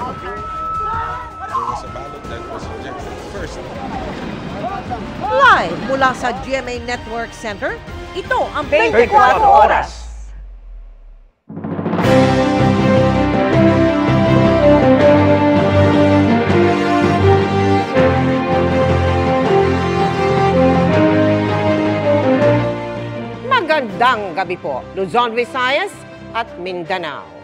There was a ballot that was rejected first. Live mula sa GMA Network Center, ito ang 24 Oras. Magandang gabi po, Luzon, Visayas at Mindanao.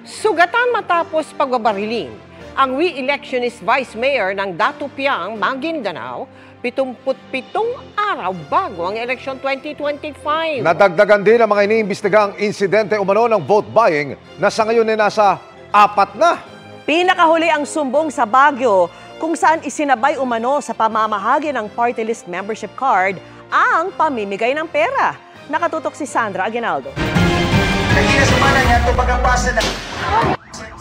Sugatan matapos pagbabarilin ang re-electionist Vice Mayor ng Datupiang, Maguindanao, 77 araw bago ang election 2025. Nadagdagan din ang mga iniimbestigang insidente umano ng vote buying na sa ngayon ay nasa 4 na. Pinakahuli ang sumbong sa Baguio kung saan isinabay umano sa pamamahagi ng party list membership card ang pamimigay ng pera. Nakatutok si Sandra Aguinaldo.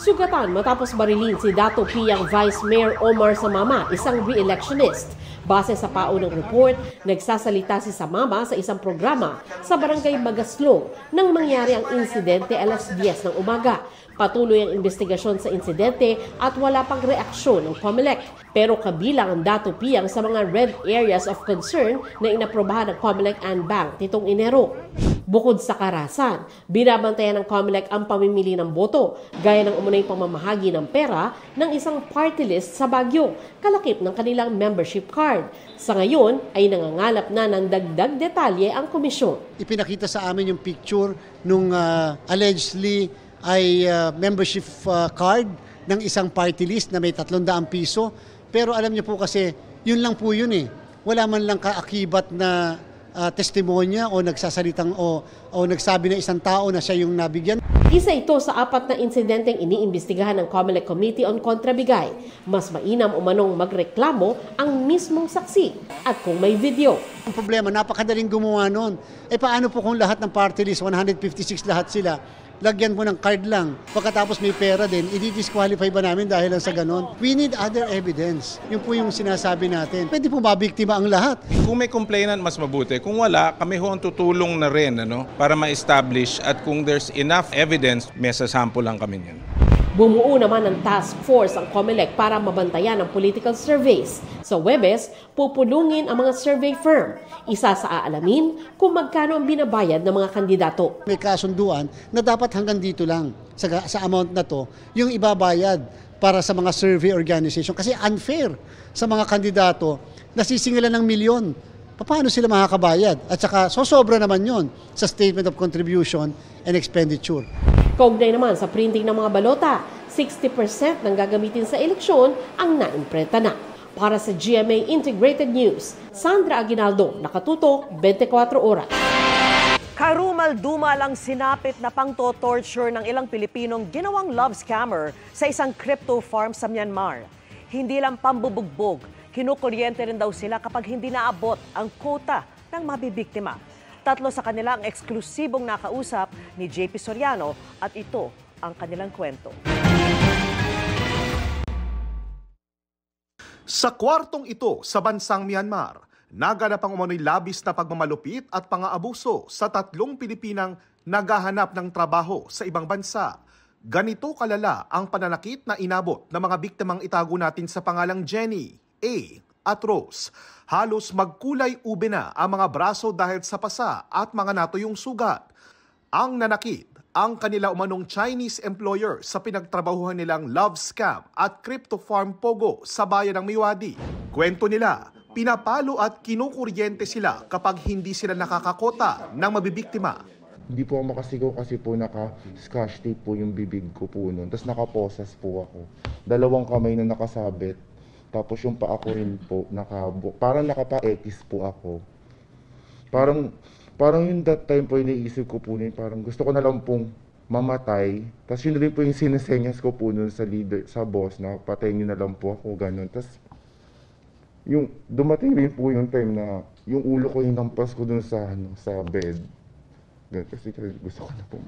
Sugatan matapos barilin si Dato Piang Vice Mayor Omar Samama, isang re-electionist. Base sa paunang report, nagsasalita si Samama sa isang programa sa Barangay Magaslong nang mangyari ang insidente alas 10 ng umaga. Patuloy ang investigasyon sa insidente at wala pang reaksyon ng COMELEC. Pero kabilang ang Dato Piang sa mga red areas of concern na inaprobahan ng COMELEC and Bank nitong Enero. Bukod sa karahasan, binabantayan ng COMELEC ang pamimili ng boto, gaya ng umunay pamamahagi ng pera ng isang party list sa Baguio, kalakip ng kanilang membership card. Sa ngayon ay nangangalap na ng dagdag detalye ang komisyon. Ipinakita sa amin yung picture nung allegedly ay membership card ng isang party list na may 300 piso. Pero alam niyo po kasi, yun lang po yun eh. Wala man lang kaakibat na testimonya o nagsasalitang o nagsabi na isang tao na siya yung nabigyan. Isa ito sa 4 na insidenteng iniimbestigahan ng COMELEC Committee on Kontrabigay. Mas mainam umanong magreklamo ang mismong saksi at kung may video. Ang problema, napakadaling gumawa nun. Eh paano po kung lahat ng party list, 156 lahat sila, lagyan mo ng card lang. Pagkatapos may pera din, i-disqualify ba namin dahil lang sa ganon? We need other evidence. Yun po yung sinasabi natin. Pwede po mabiktima ang lahat. Kung may complainant, mas mabuti. Kung wala, kami ho ang tutulong na rin para ma-establish at kung there's enough evidence, may sasample lang kami niyan. Bumuo naman ng task force ang COMELEC para mabantayan ang political surveys. Sa Huwebes, pupulungin ang mga survey firm. Isa sa aalamin kung magkano ang binabayad ng mga kandidato. May kasunduan na dapat hanggang dito lang sa amount na to yung ibabayad para sa mga survey organization. Kasi unfair sa mga kandidato na sisingilan ng milyon. Paano sila makakabayad? At saka sosobra naman yon sa Statement of Contribution and Expenditure. Kaugnay naman sa printing ng mga balota, 60% ng gagamitin sa eleksyon ang naimprenta na. Para sa GMA Integrated News, Sandra Aguinaldo, nakatutok 24 oras. Karumal-dumal ang sinapit na pangto-torture ng ilang Pilipinong ginawang love scammer sa isang crypto farm sa Myanmar. Hindi lang pambubugbog, kinukuryente rin daw sila kapag hindi naabot ang quota ng mabibiktima. 3 sa kanila ang eksklusibong nakausap ni JP Soriano at ito ang kanilang kwento. Sa kwartong ito sa bansang Myanmar, naganap ang umano'y labis na pagmamalupit at pang-aabuso sa 3 Pilipinang naghahanap ng trabaho sa ibang bansa. Ganito kalala ang pananakit na inabot ng mga biktimang itago natin sa pangalang Jenny, A at Rose. Halos magkulay ube na ang mga braso dahil sa pasa at mga natuyong sugat. Ang nanakit, ang kanila umanong Chinese employer sa pinagtrabahuhan nilang love scam at crypto farm Pogo sa bayan ng Miwadi. Kwento nila, pinapalo at kinukuryente sila kapag hindi sila nakakakota ng mabibiktima. Hindi po ako makasigaw kasi po naka-scotch tape po yung bibig ko po nun. Tapos nakaposas po ako. 2 kamay na nakasabit. Tapos yung paa ko rin po, parang nakapa-etis po ako. Parang yung that time po, iniisip ko po nun, parang gusto ko na lang pong mamatay. Tapos yun rin po yung sinesenyas ko po nun sa leader, sa boss, na patayin nyo na lang po ako, gano'n. Tapos yung dumating rin po yung time na yung ulo ko hinampas ko dun sa bed. Ganun, kasi gusto ko na po.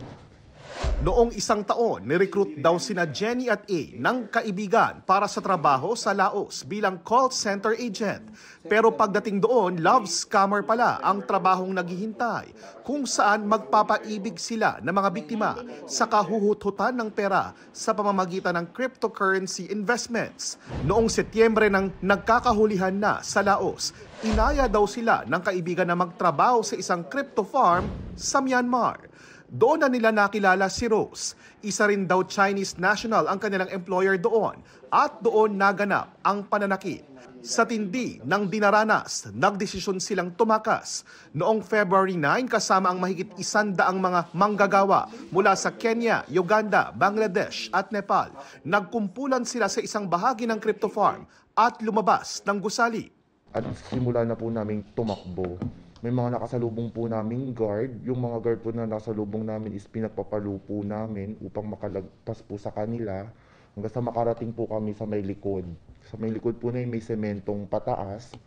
Noong isang taon, nirecruit daw sina Jenny at A ng kaibigan para sa trabaho sa Laos bilang call center agent. Pero pagdating doon, love scammer pala ang trabahong naghihintay, kung saan magpapaibig sila ng mga biktima sa kahuhut-hutan ng pera sa pamamagitan ng cryptocurrency investments. Noong Setyembre nang nagkakahulihan na sa Laos, inaya daw sila ng kaibigan na magtrabaho sa isang crypto farm sa Myanmar. Doon na nila nakilala si Rose. Isa rin daw Chinese national ang kanilang employer doon at doon naganap ang pananakit. Sa tindi ng dinaranas, nagdesisyon silang tumakas. Noong February 9 kasama ang mahigit 100 mga manggagawa mula sa Kenya, Uganda, Bangladesh at Nepal. Nagkumpulan sila sa isang bahagi ng crypto farm at lumabas ng gusali. At simula na po namin tumakbo. May mga nakasalubong po namin guard. Yung mga guard po na nakasalubong namin is pinagpapalo po namin upang makalagpas po sa kanila hanggang sa makarating po kami sa may likod. Sa may likod po na may sementong pataas.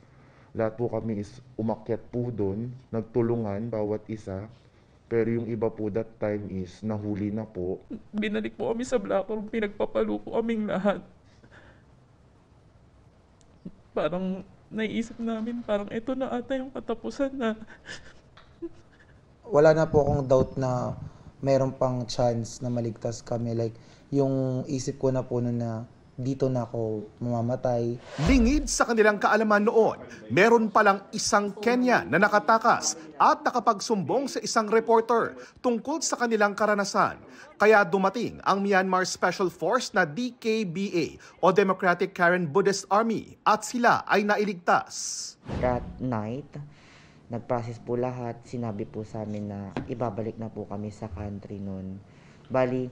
Lahat po kami is umakyat po doon, nagtulungan bawat isa. Pero yung iba po that time is nahuli na po. Binalik po kami sa black room, pinagpapalo po kaming lahat. Parang naiisip namin, parang ito na ata yung katapusan na. Wala na po akong doubt na mayroon pang chance na maligtas kami. Like, yung isip ko na po noon na dito na ako mamamatay. Lingid sa kanilang kaalaman noon, meron palang isang Kenyan na nakatakas at nakapagsumbong sa isang reporter tungkol sa kanilang karanasan. Kaya dumating ang Myanmar Special Force na DKBA o Democratic Karen Buddhist Army at sila ay nailigtas. That night, nag-process po lahat. Sinabi po sa amin na ibabalik na po kami sa country noon. Bali,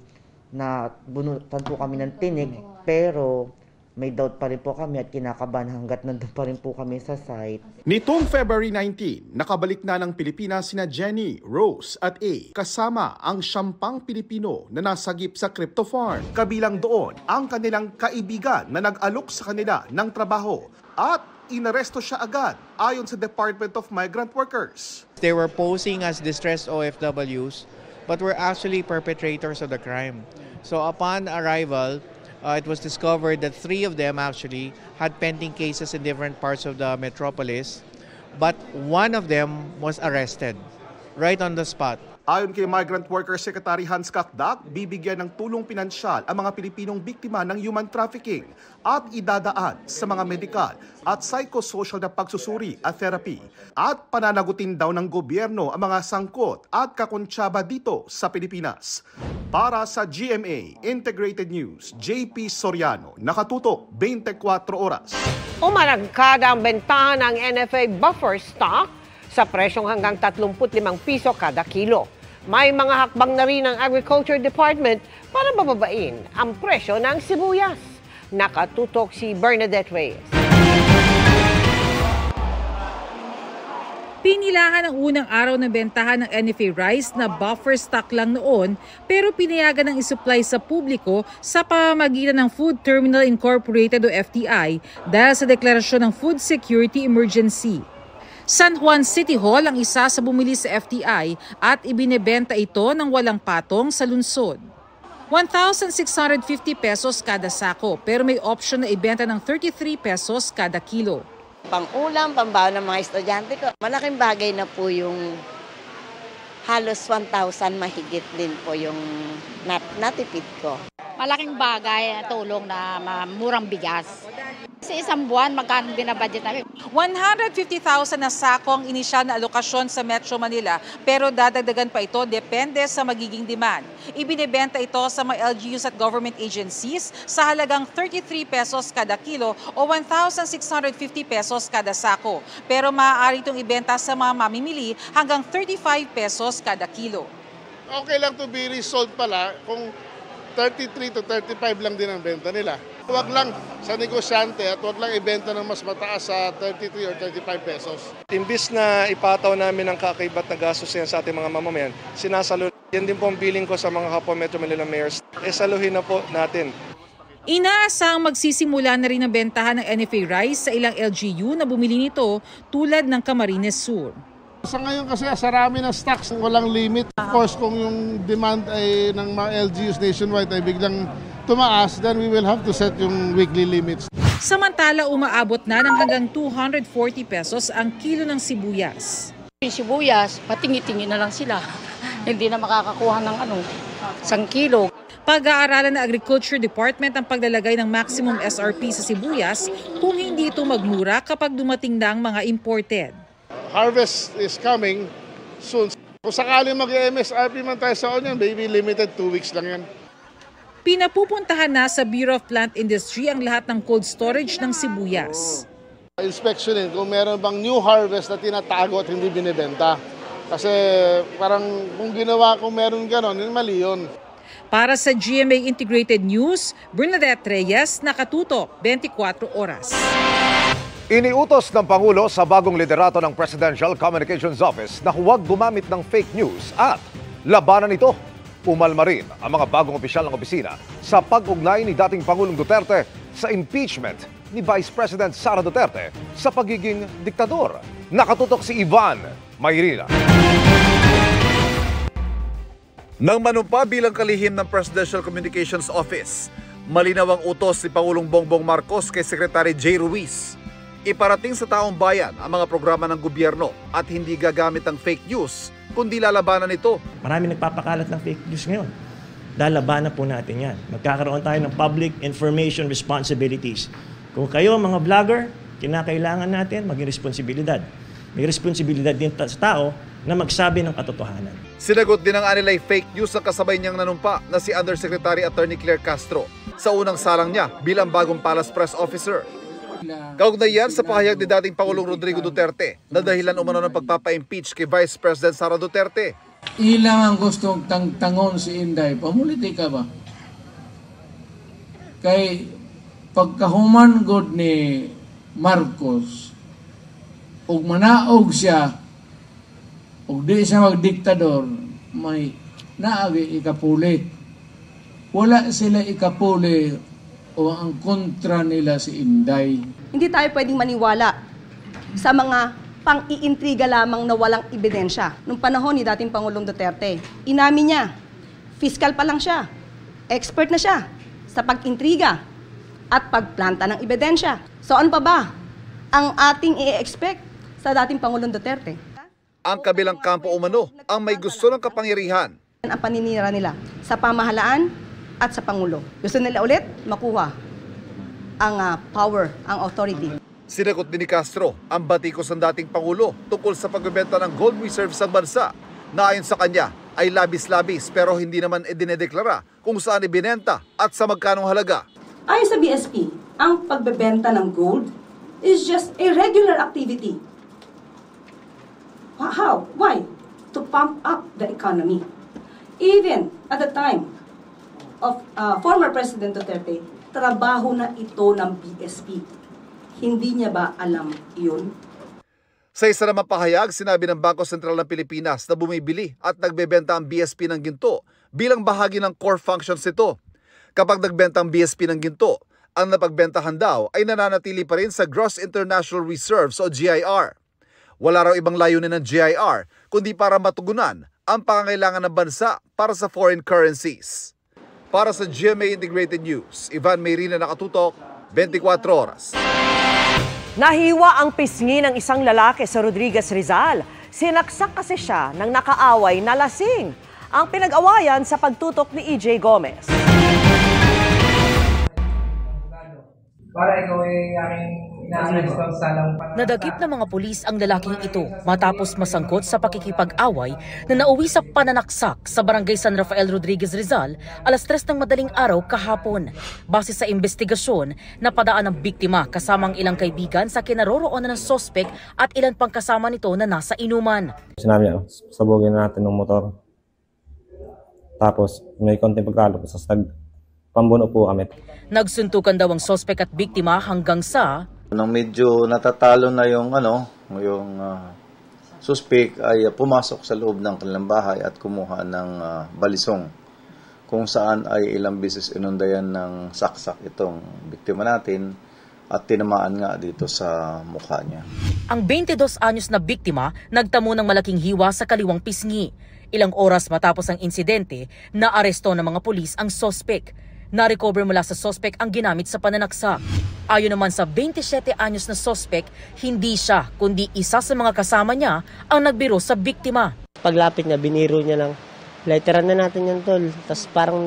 na bunutan po kami ng tinig, pero may doubt pa rin po kami at kinakabahan hanggat nandun pa rin po kami sa site. Nitong February 19, nakabalik na ng Pilipinas sina Jenny, Rose at A kasama ang 10 Pilipino na nasagip sa crypto farm. Kabilang doon ang kanilang kaibigan na nag-alok sa kanila ng trabaho at inaresto siya agad ayon sa Department of Migrant Workers. They were posing as distressed OFWs but were actually perpetrators of the crime. So upon arrival, it was discovered that 3 of them actually had pending cases in different parts of the metropolis, but 1 of them was arrested right on the spot. Ayon kay Migrant Worker Secretary Hans Kakdak, bibigyan ng tulong pinansyal ang mga Pilipinong biktima ng human trafficking at idadaan sa mga medikal at psychosocial na pagsusuri at therapy. At pananagutin daw ng gobyerno ang mga sangkot at kakontsaba dito sa Pilipinas. Para sa GMA Integrated News, JP Soriano, nakatutok 24 oras. Umarangkada ang bentahan ng NFA buffer stock sa presyong hanggang 35 piso kada kilo. May mga hakbang na rin ng Agriculture Department para bababain ang presyo ng sibuyas. Nakatutok si Bernadette Reyes. Pinilahan ang unang araw ng bentahan ng NFA rice na buffer stock lang noon pero pinayagan ng isupply sa publiko sa pamamagitan ng Food Terminal Incorporated o FTI dahil sa deklarasyon ng Food Security Emergency. San Juan City Hall ang isa sa bumili sa FTI at ibinebenta ito ng walang patong sa lungsod. 1,650 pesos kada sako pero may option na ibenta ng 33 pesos kada kilo. Pang-ulam, pambaon ng mga estudyante ko. Malaking bagay na po yung halos 1,000 mahigit din po yung natipid ko. Malaking bagay, tulong na murang bigas. Sa isang buwan, magkano binabudget namin? 150,000 na sako ang inisyal na alokasyon sa Metro Manila pero dadagdagan pa ito depende sa magiging demand. Ibinebenta ito sa mga LGUs at government agencies sa halagang 33 pesos kada kilo o 1,650 pesos kada sako. Pero maaari itong ibenta sa mga mamimili hanggang 35 pesos kada kilo. Okay lang to be resold pala kung 33 to 35 lang din ang benta nila. Huwag lang sa negosyante at huwag lang ibenta ng mas mataas sa 33 or 35 pesos. Imbis na ipataw namin ang kakaibat na gastos yan sa ating mga mamamayan, sinasalo. Yan din po ang billing ko sa mga kapwa Metro Manila mayors. Saluhin na po natin. Inaasang magsisimula na rin ang bentahan ng NFA rice sa ilang LGU na bumili nito tulad ng Camarines Sur. Sa ngayon kasi sarami ng stocks, walang limit. Of course, kung yung demand ay ng mga LGUs nationwide ay biglang tumaas, then we will have to set yung weekly limits. Samantala, umaabot na ng hanggang 240 pesos ang kilo ng sibuyas. Yung sibuyas, patingi-tingi na lang sila. Hindi na makakakuha ng 1 kilo. Pag-aaralan ng Agriculture Department ang paglalagay ng maximum SRP sa sibuyas kung hindi ito magmura kapag dumating na ang mga imported. Harvest is coming soon. Kung sakaling mag-MSRP man tayo sa onion, maybe limited 2 weeks lang yan. Pinapupuntahan na sa Bureau of Plant Industry ang lahat ng cold storage ng sibuyas. Inspectionin kung meron bang new harvest na tinatago at hindi binibenta. Kasi parang kung meron ganon, mali yun. Para sa GMA Integrated News, Bernadette Reyes, nakatutok 24 oras. Iniutos ng Pangulo sa bagong liderato ng Presidential Communications Office na huwag gumamit ng fake news at labanan ito. Umalma rin ang mga bagong opisyal ng opisina sa pag-ugnay ni dating Pangulong Duterte sa impeachment ni Vice President Sara Duterte sa pagiging diktador. Nakatutok si Ivan Mayrina. Nang manumpa bilang kalihim ng Presidential Communications Office, malinaw ang utos ni Pangulong Bongbong Marcos kay Secretary J. Ruiz. Iparating sa taong bayan ang mga programa ng gobyerno at hindi gagamit ng fake news, kundi lalabanan ito. Marami nagpapakalat ng fake news ngayon. Lalabanan po natin yan. Magkakaroon tayo ng public information responsibilities. Kung kayo mga vlogger, kinakailangan natin maging responsibilidad. May responsibilidad din sa tao na magsabi ng katotohanan. Sinagot din ng anilay fake news ng kasabay niyang nanumpa na si Undersecretary Attorney Claire Castro sa unang salang niya bilang bagong Palace Press Officer. Kaugnay yan sa pahayag ni dating Pangulong Rodrigo Duterte na dahilan umano ng pagpapa-impeach kay Vice President Sara Duterte. Ilang ang gustong tangon si Inday, pamuliti ka ba? Kay pagkahuman god ni Marcos, ug manaog siya, ug di siya magdiktador, may naagi ikapuli. Wala sila ikapuli o ang kontra nila si Inday. Hindi tayo pwedeng maniwala sa mga pang-iintriga lamang na walang ebidensya. Noong panahon ni dating Pangulong Duterte, inamin niya, fiscal pa lang siya, expert na siya sa pag-intriga at pagplanta ng ebidensya. So ano pa ba ang ating i-expect sa dating Pangulong Duterte? Ang kabilang kampo umano ang may gusto ng kapangyarihan. Ang paninira nila sa pamahalaan at sa Pangulo. Gusto nila ulit makuha ang power, ang authority. Sinagot din ni Castro ang batikos ng dating Pangulo tungkol sa pagbebenta ng gold reserves ng bansa na ayon sa kanya ay labis-labis pero hindi naman idinedeklara kung saan ibinenta at sa magkanong halaga. Ayon sa BSP, ang pagbebenta ng gold is just a regular activity. How? Why? To pump up the economy. Even at the time of former President Duterte, trabaho na ito ng BSP. Hindi niya ba alam iyon? Sa isa namang pahayag, sinabi ng Bangko Sentral ng Pilipinas na bumibili at nagbebenta ang BSP ng ginto bilang bahagi ng core functions nito. Kapag nagbenta ang BSP ng ginto, ang napagbentahan daw ay nananatili pa rin sa Gross International Reserves o GIR. Wala raw ibang layunin ng GIR kundi para matugunan ang pangangailangan ng bansa para sa foreign currencies. Para sa GMA Integrated News, Ivan Mayrina, nakatutok, 24 oras. Nahiwa ang pisngi ng isang lalaki sa Rodriguez, Rizal. Sinaksak kasi siya ng nakaaway na lasing. Ang pinag-awayan sa pagtutok ni EJ Gomez. Para ikaw ay aking ina-arresto sa lampang. Nadagip ng mga pulis ang lalaking ito matapos masangkot sa pakikipag-away na nauwi sa pananaksak sa barangay San Rafael, Rodriguez, Rizal alas 3 ng madaling araw kahapon. Base sa investigasyon, napadaan ng biktima kasamang ilang kaibigan sa kinaroroonan ng sospek at ilan pang kasama nito na nasa inuman. Sinabi niya, sabugin na natin ng motor. Tapos may konting pagkalo sa pambuno po kami. Nagsuntukan daw ang sospek at biktima hanggang sa nang medyo natatalo na yung suspect ay pumasok sa loob ng kanilang bahay at kumuha ng balisong kung saan ay ilang beses inundayan ng saksak itong biktima natin at tinamaan nga dito sa mukha niya. Ang 22 anyos na biktima nagtamo ng malaking hiwa sa kaliwang pisngi. Ilang oras matapos ang insidente, naaresto ng mga pulis ang sospek. Na-recover mula sa sospek ang ginamit sa pananaksak. Ayon naman sa 27 anyos na sospek, hindi siya kundi isa sa mga kasama niya ang nagbiro sa biktima. Paglapit niya, biniro niya lang. Lighteran na natin yan, tol. Tapos parang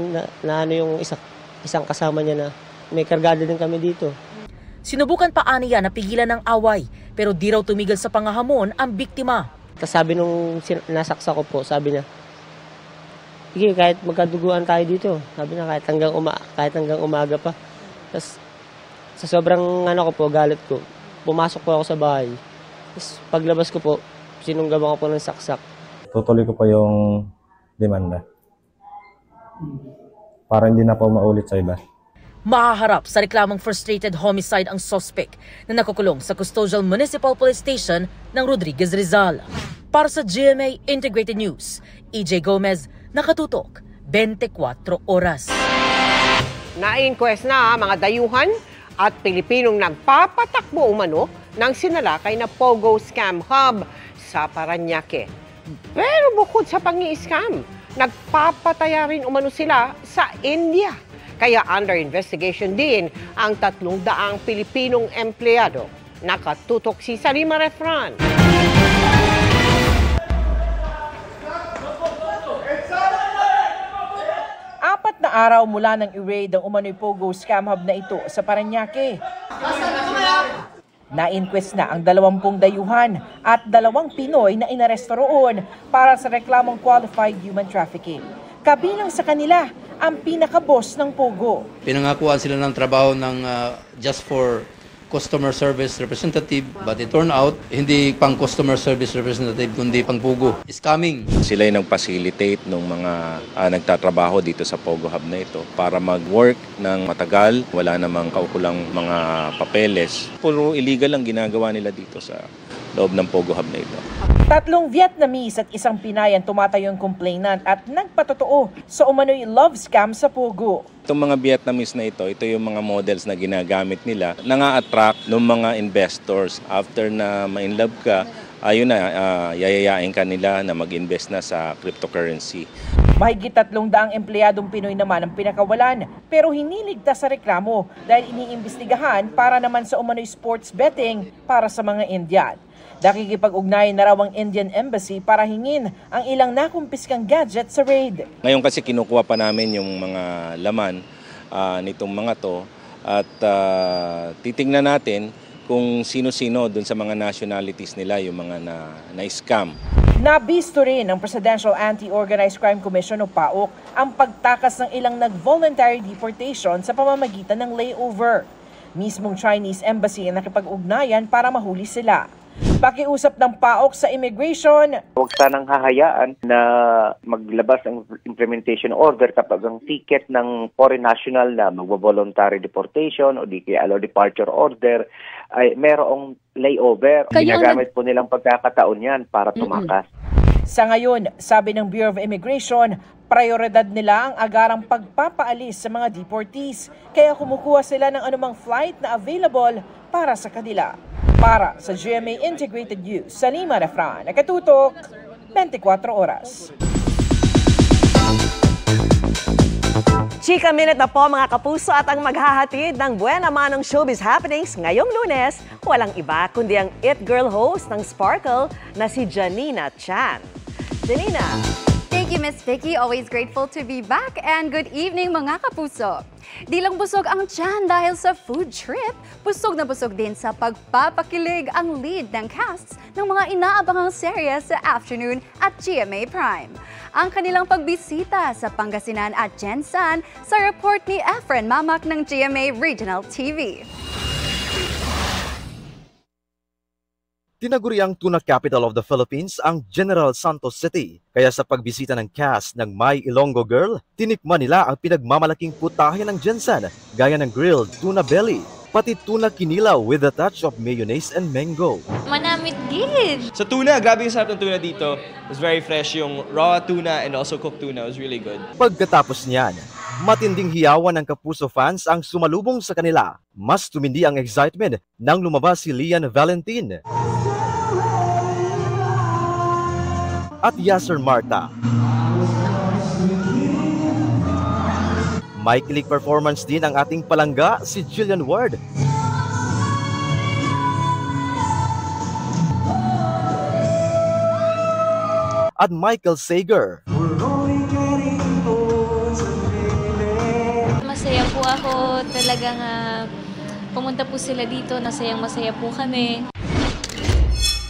na yung isang kasama niya na may kargado din kami dito. Sinubukan pa aniya na pigilan ng away, pero di raw tumigil sa pangahamon ang biktima. Tapos sabi nung nasaksa ko po, sabi niya, sige, kahit magkaduguan tayo dito. Sabi niya, kahit hanggang umaga pa. Tapos sa sobrang ko po, galit ko, pumasok po ako sa bahay. Tapos paglabas ko po, sinunggaban ko po ng saksak. Tutuloy ko pa yung demanda para hindi na po maulit sa iba. Mahaharap sa reklamong frustrated homicide ang suspect na nakukulong sa Custodial Municipal Police Station ng Rodriguez Rizal. Para sa GMA Integrated News, EJ Gomez, nakatutok 24 oras. Na-inquest na mga dayuhan at Pilipinong nagpapatakbo umano ng sinalakay na Pogo Scam Hub sa Parañaque. Pero bukod sa pangi-scam, nagpapataya rin umano sila sa India. Kaya under investigation din ang 300 Pilipinong empleyado. Nakatutok si Salima Refran. 4 na araw mula nang i-raid ang umano'y Pogo Scam Hub na ito sa Parañaque. Na-inquest na ang 20 dayuhan at 2 Pinoy na inaresto roon para sa reklamong qualified human trafficking. Kabilang sa kanila ang pinaka-boss ng Pogo. Pinangakuan sila ng trabaho ng just for customer service representative, but it turned out hindi pang customer service representative kundi pang Pogo. Scamming. Sila yung nag-facilitate ng mga nagtatrabaho dito sa Pogo Hub na ito para mag-work ng matagal, wala namang kaukulang mga papeles. Puro illegal ang ginagawa nila dito sa loob ng Pogo Hub na ito. 3 Vietnamese at 1 Pinay ang tumatayong complainant at nagpatotoo sa umano'y love scam sa Pogo. Itong mga Vietnamese na ito yung mga models na ginagamit nila, nanga-attract ng mga investors. After na ma-inlove ka, ayun na, yayayain ka nila na mag-invest na sa cryptocurrency. Mahigit 300 empleyadong Pinoy naman ang pinakawalan, pero hiniligtas sa reklamo dahil iniimbestigahan para naman sa umano'y sports betting para sa mga Indian. Nakikipag-ugnayan na raw ang Indian Embassy para hingin ang ilang nakumpiskang gadget sa raid. Ngayon kasi kinukuha pa namin yung mga laman nitong mga to at titingnan natin kung sino-sino dun sa mga nationalities nila yung mga na-scam. Nabisto rin ng Presidential Anti-Organized Crime Commission o PAOK ang pagtakas ng ilang nag-voluntary deportation sa pamamagitan ng layover. Mismong Chinese Embassy ang nakipag-ugnayan para mahuli sila. Pakiusap ng PAOK sa immigration. Huwag sanang hahayaan na maglabas ang implementation order kapag ang ticket ng foreign national na magvo-voluntary deportation o di kaya departure order ay merong layover. Ginagamit po nilang pagkakataon yan para tumakas. Sa ngayon, sabi ng Bureau of Immigration, prioridad nila ang agarang pagpapaalis sa mga deportees. Kaya kumukuha sila ng anumang flight na available para sa kanila. Para sa GMA Integrated News, Salima Refran, nakatutok 24 oras. Chika Minute na po mga kapuso at ang maghahatid ng buena manong showbiz happenings ngayong Lunes, walang iba kundi ang It Girl host ng Sparkle na si Janina Chan. Janina. Thank you, Miss Vicky. Always grateful to be back. And good evening, mga kapuso. Di lang busog ang tiyan dahil sa food trip, busog na busog din sa pagpapakilig ang lead ng casts ng mga inaabangang serye sa afternoon at GMA Prime. Ang kanilang pagbisita sa Pangasinan at Jensan sa report ni Efren Mamak ng GMA Regional TV. Tinaguriang tuna capital of the Philippines ang General Santos City. Kaya sa pagbisita ng cast ng My Ilonggo Girl, tinikman nila ang pinagmamalaking putahe ng Jensan, gaya ng grilled tuna belly, pati tuna kinilaw with a touch of mayonnaise and mango. Manamit gid! Sa tuna, grabe yung sarap ng tuna dito. It was very fresh, yung raw tuna and also cooked tuna was really good. Pagkatapos niyan, Matinding hiyawan ng Kapuso fans ang sumalubong sa kanila. Mas tumindi ang excitement nang lumabas si Lian Valentin at Yasser Marta. May kilig performance din ang ating palangga si Jillian Ward. At Michael Sager. Masaya po ako. Talagang pumunta po sila dito. Masaya po kami.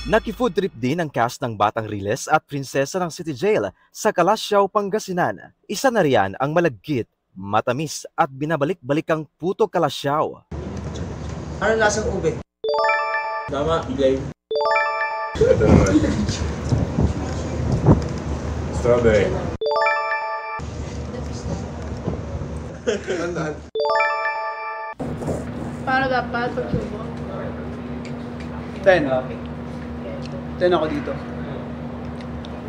Naki-food trip din ang cast ng Batang Riles at Prinsesa ng City Jail sa Calasiao, Pangasinan. Isa na riyan ang malagkit, matamis at binabalik-balikang puto Calasiao. Ano lasang ube? Tama, Blame. Strawberry. Paano dapat pag-subo? 10. 10 ako dito.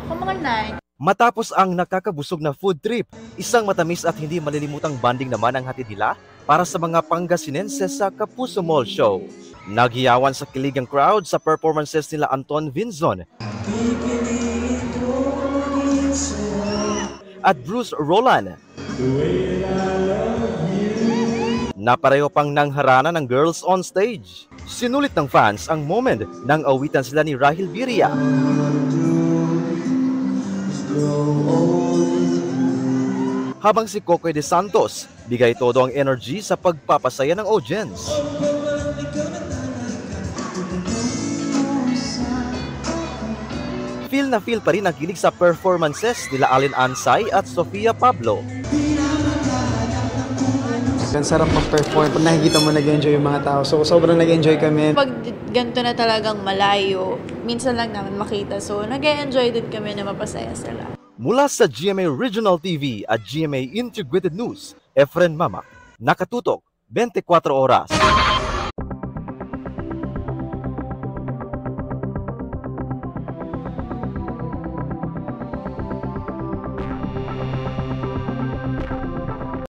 Ako mga 9. Matapos ang nakakabusog na food trip, isang matamis at hindi malilimutang banding naman ang hatid nila para sa mga Pangasinenses sa Kapuso Mall Show. Nagyawan sa kilig ang crowd sa performances nila Anton Vinzon at Bruce Roland. Napareho pang nangharana ng girls on stage. Sinulit ng fans ang moment nang awitan sila ni Rahil Biria. Habang si Cocoy de Santos, bigay todo ang energy sa pagpapasaya ng audience. Feel na feel pa rin ang kilig sa performances nila Allen Ansay at Sofia Pablo. Ang sarap mag-perform pag nakikita mo nag-enjoy yung mga tao. So sobrang nag-enjoy kami. Pag ganito na talagang malayo, minsan lang namin makita. So nag-enjoy din kami na mapasaya sila.